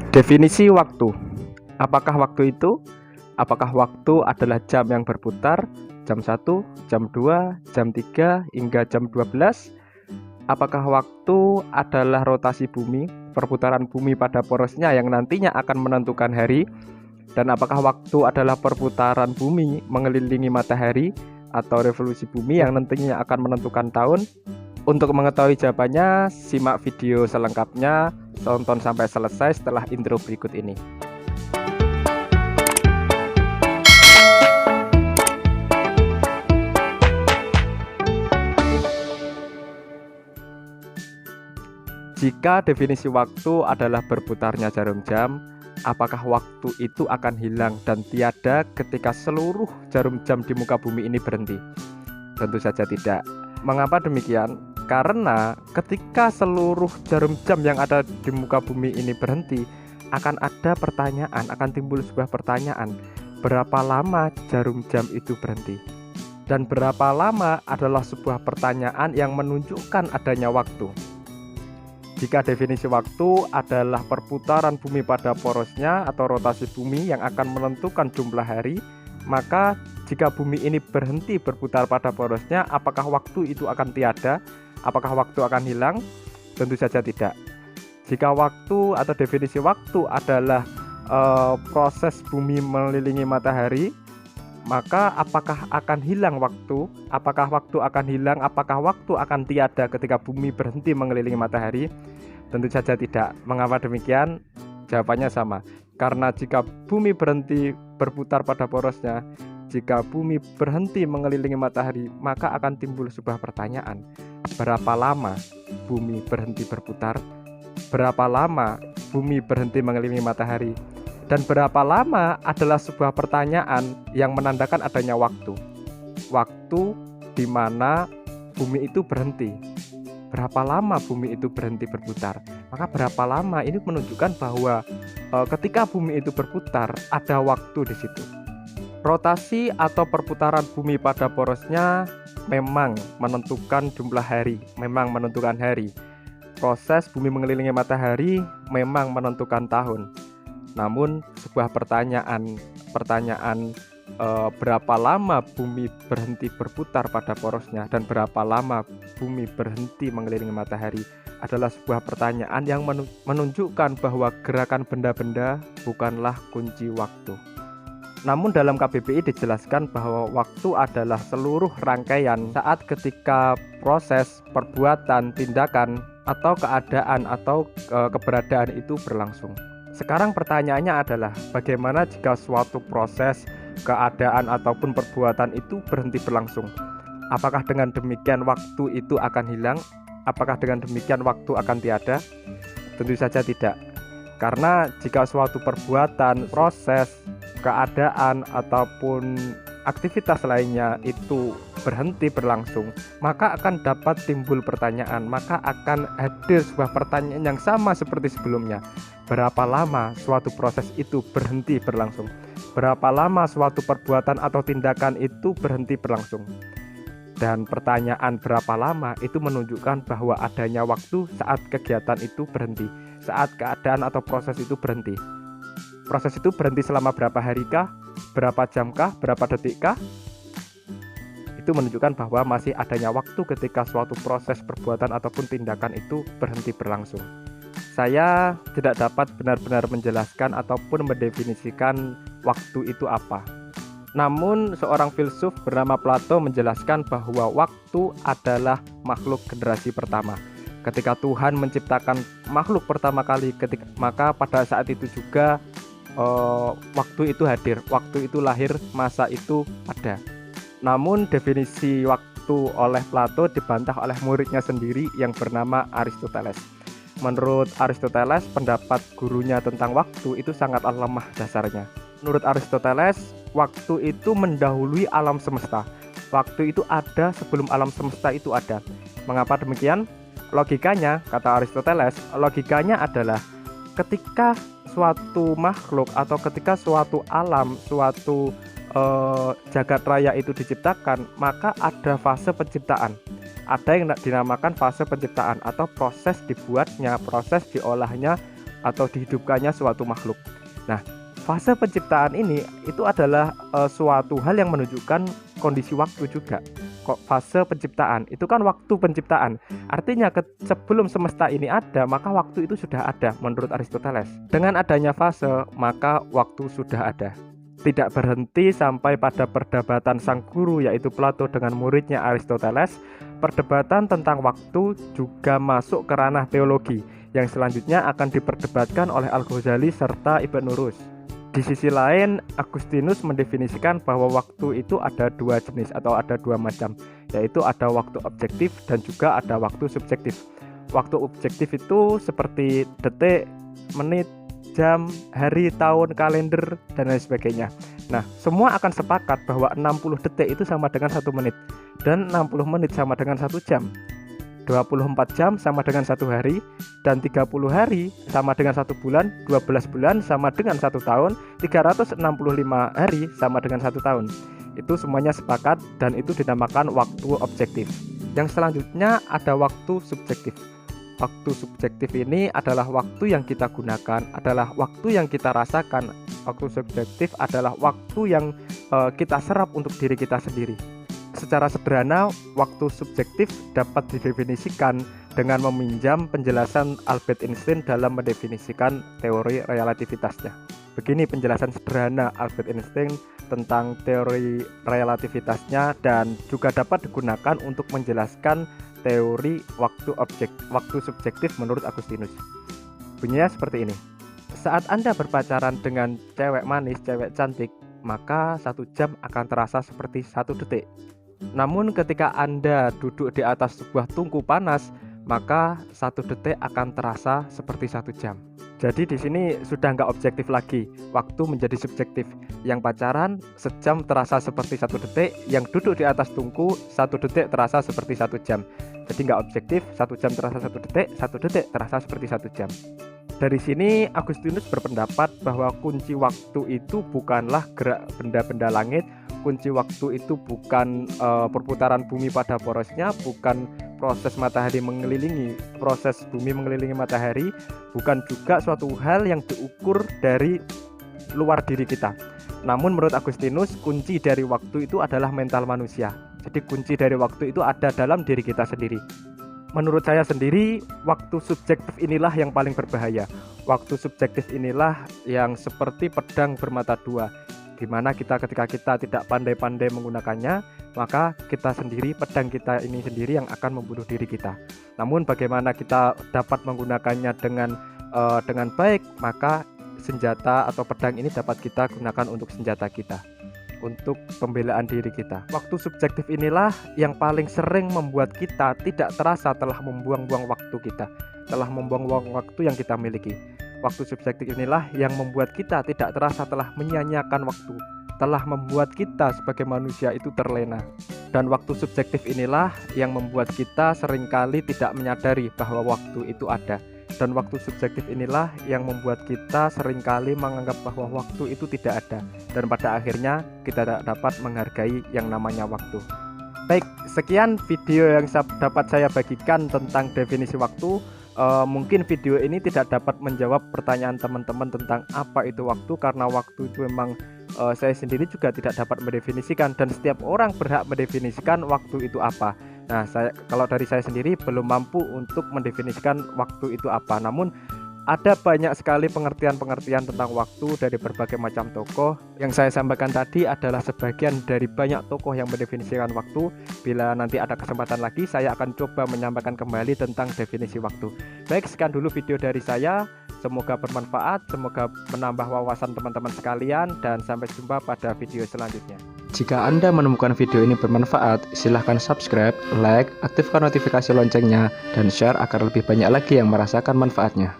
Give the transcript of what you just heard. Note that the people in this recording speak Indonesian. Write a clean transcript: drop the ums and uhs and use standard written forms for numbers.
Definisi waktu. Apakah waktu itu? Apakah waktu adalah jam yang berputar, jam 1, jam 2, jam 3, hingga jam 12? Apakah waktu adalah rotasi bumi, perputaran bumi pada porosnya yang nantinya akan menentukan hari? Dan apakah waktu adalah perputaran bumi mengelilingi matahari atau revolusi bumi yang nantinya akan menentukan tahun? Untuk mengetahui jawabannya, simak video selengkapnya, tonton sampai selesai setelah intro berikut ini. Jika definisi waktu adalah berputarnya jarum jam, apakah waktu itu akan hilang dan tiada ketika seluruh jarum jam di muka bumi ini berhenti? Tentu saja tidak. Mengapa demikian? Karena ketika seluruh jarum jam yang ada di muka bumi ini berhenti, akan ada pertanyaan, akan timbul sebuah pertanyaan, berapa lama jarum jam itu berhenti? Dan berapa lama adalah sebuah pertanyaan yang menunjukkan adanya waktu. Jika definisi waktu adalah perputaran bumi pada porosnya atau rotasi bumi yang akan menentukan jumlah hari, maka jika bumi ini berhenti berputar pada porosnya, apakah waktu itu akan tiada? Apakah waktu akan hilang? Tentu saja tidak. Jika waktu atau definisi waktu adalah proses bumi mengelilingi matahari, maka apakah akan hilang waktu? Apakah waktu akan hilang? Apakah waktu akan tiada ketika bumi berhenti mengelilingi matahari? Tentu saja tidak. Mengapa demikian? Jawabannya sama. Karena jika bumi berhenti berputar pada porosnya, jika bumi berhenti mengelilingi matahari, maka akan timbul sebuah pertanyaan. Berapa lama bumi berhenti berputar? Berapa lama bumi berhenti mengelilingi matahari? Dan berapa lama adalah sebuah pertanyaan yang menandakan adanya waktu. Waktu di mana bumi itu berhenti. Berapa lama bumi itu berhenti berputar? Maka berapa lama ini menunjukkan bahwa ketika bumi itu berputar, ada waktu di situ. Rotasi atau perputaran bumi pada porosnya memang menentukan jumlah hari, memang menentukan hari. Proses bumi mengelilingi matahari memang menentukan tahun. Namun sebuah pertanyaan berapa lama bumi berhenti berputar pada porosnya dan berapa lama bumi berhenti mengelilingi matahari adalah sebuah pertanyaan yang menunjukkan bahwa gerakan benda-benda bukanlah kunci waktu. Namun dalam KBBI dijelaskan bahwa waktu adalah seluruh rangkaian saat ketika proses, perbuatan, tindakan, atau keadaan atau keberadaan itu berlangsung. Sekarang pertanyaannya adalah bagaimana jika suatu proses, keadaan, ataupun perbuatan itu berhenti berlangsung? Apakah dengan demikian waktu itu akan hilang? Apakah dengan demikian waktu akan tiada? Tentu saja tidak. Karena jika suatu perbuatan, proses, keadaan ataupun aktivitas lainnya itu berhenti berlangsung, maka akan dapat timbul pertanyaan, maka akan hadir sebuah pertanyaan yang sama seperti sebelumnya. Berapa lama suatu proses itu berhenti berlangsung? Berapa lama suatu perbuatan atau tindakan itu berhenti berlangsung? Dan pertanyaan berapa lama itu menunjukkan bahwa adanya waktu saat kegiatan itu berhenti, saat keadaan atau proses itu berhenti. Proses itu berhenti selama berapa hari kah? Berapa jam kah? Berapa detik kah? Itu menunjukkan bahwa masih adanya waktu ketika suatu proses, perbuatan, ataupun tindakan itu berhenti berlangsung. Saya tidak dapat benar-benar menjelaskan ataupun mendefinisikan waktu itu apa. Namun seorang filsuf bernama Plato menjelaskan bahwa waktu adalah makhluk generasi pertama. Ketika Tuhan menciptakan makhluk pertama kali, maka pada saat itu juga waktu itu hadir, waktu itu lahir, masa itu ada. Namun definisi waktu oleh Plato dibantah oleh muridnya sendiri yang bernama Aristoteles. Menurut Aristoteles, pendapat gurunya tentang waktu itu sangatlah lemah dasarnya. Menurut Aristoteles, waktu itu mendahului alam semesta. Waktu itu ada sebelum alam semesta itu ada. Mengapa demikian? Logikanya, kata Aristoteles, logikanya adalah ketika suatu makhluk atau ketika suatu alam, suatu jagat raya itu diciptakan, maka ada fase penciptaan. Ada yang dinamakan fase penciptaan atau proses dibuatnya, proses diolahnya atau dihidupkannya suatu makhluk. Nah, fase penciptaan ini itu adalah suatu hal yang menunjukkan kondisi waktu juga. Kok fase penciptaan itu kan waktu penciptaan. Artinya sebelum semesta ini ada, maka waktu itu sudah ada menurut Aristoteles. Dengan adanya fase, maka waktu sudah ada. Tidak berhenti sampai pada perdebatan sang guru yaitu Plato dengan muridnya Aristoteles. Perdebatan tentang waktu juga masuk ke ranah teologi yang selanjutnya akan diperdebatkan oleh Al-Ghazali serta Ibn Rus. Di sisi lain, Agustinus mendefinisikan bahwa waktu itu ada dua jenis atau ada dua macam, yaitu ada waktu objektif dan juga ada waktu subjektif. Waktu objektif itu seperti detik, menit, jam, hari, tahun, kalender, dan lain sebagainya. Nah, semua akan sepakat bahwa 60 detik itu sama dengan 1 menit, dan 60 menit sama dengan 1 jam. 24 jam sama dengan 1 hari, dan 30 hari sama dengan 1 bulan, 12 bulan sama dengan 1 tahun, 365 hari sama dengan 1 tahun. Itu semuanya sepakat dan itu dinamakan waktu objektif. Yang selanjutnya ada waktu subjektif. Waktu subjektif ini adalah waktu yang kita gunakan, adalah waktu yang kita rasakan. Waktu subjektif adalah waktu yang kita serap untuk diri kita sendiri. Secara sederhana, waktu subjektif dapat didefinisikan dengan meminjam penjelasan Albert Einstein dalam mendefinisikan teori relativitasnya. Begini penjelasan sederhana Albert Einstein tentang teori relativitasnya dan juga dapat digunakan untuk menjelaskan teori waktu subjektif menurut Agustinus. Bunyinya seperti ini. Saat Anda berpacaran dengan cewek manis, cewek cantik, maka 1 jam akan terasa seperti 1 detik. Namun ketika Anda duduk di atas sebuah tungku panas, maka 1 detik akan terasa seperti 1 jam. Jadi di sini sudah nggak objektif lagi, waktu menjadi subjektif. Yang pacaran sejam terasa seperti 1 detik, yang duduk di atas tungku 1 detik terasa seperti 1 jam. Jadi nggak objektif, 1 jam terasa 1 detik, 1 detik terasa seperti 1 jam. Dari sini Agustinus berpendapat bahwa kunci waktu itu bukanlah gerak benda-benda langit, kunci waktu itu bukan perputaran bumi pada porosnya, bukan proses matahari mengelilingi, proses bumi mengelilingi matahari, bukan juga suatu hal yang diukur dari luar diri kita. Namun menurut Agustinus, kunci dari waktu itu adalah mental manusia. Jadi kunci dari waktu itu ada dalam diri kita sendiri. Menurut saya sendiri, waktu subjektif inilah yang paling berbahaya. Waktu subjektif inilah yang seperti pedang bermata dua, di mana ketika kita tidak pandai-pandai menggunakannya, maka kita sendiri, pedang kita ini sendiri yang akan membunuh diri kita. Namun bagaimana kita dapat menggunakannya dengan baik, maka senjata atau pedang ini dapat kita gunakan untuk senjata kita, untuk pembelaan diri kita. Waktu subjektif inilah yang paling sering membuat kita tidak terasa telah membuang-buang waktu kita, telah membuang-buang waktu yang kita miliki. Waktu subjektif inilah yang membuat kita tidak terasa telah menyia-nyiakan waktu, telah membuat kita sebagai manusia itu terlena. Dan waktu subjektif inilah yang membuat kita seringkali tidak menyadari bahwa waktu itu ada. Dan waktu subjektif inilah yang membuat kita seringkali menganggap bahwa waktu itu tidak ada. Dan pada akhirnya kita tidak dapat menghargai yang namanya waktu. Baik, sekian video yang dapat saya bagikan tentang definisi waktu. Mungkin video ini tidak dapat menjawab pertanyaan teman-teman tentang apa itu waktu, karena waktu itu memang saya sendiri juga tidak dapat mendefinisikan, dan setiap orang berhak mendefinisikan waktu itu apa. Nah, kalau dari saya sendiri belum mampu untuk mendefinisikan waktu itu apa. Namun ada banyak sekali pengertian-pengertian tentang waktu dari berbagai macam tokoh. Yang saya sampaikan tadi adalah sebagian dari banyak tokoh yang mendefinisikan waktu. Bila nanti ada kesempatan lagi, saya akan coba menyampaikan kembali tentang definisi waktu. Baik, sekian dulu video dari saya. Semoga bermanfaat, semoga menambah wawasan teman-teman sekalian, dan sampai jumpa pada video selanjutnya. Jika Anda menemukan video ini bermanfaat, silahkan subscribe, like, aktifkan notifikasi loncengnya, dan share agar lebih banyak lagi yang merasakan manfaatnya.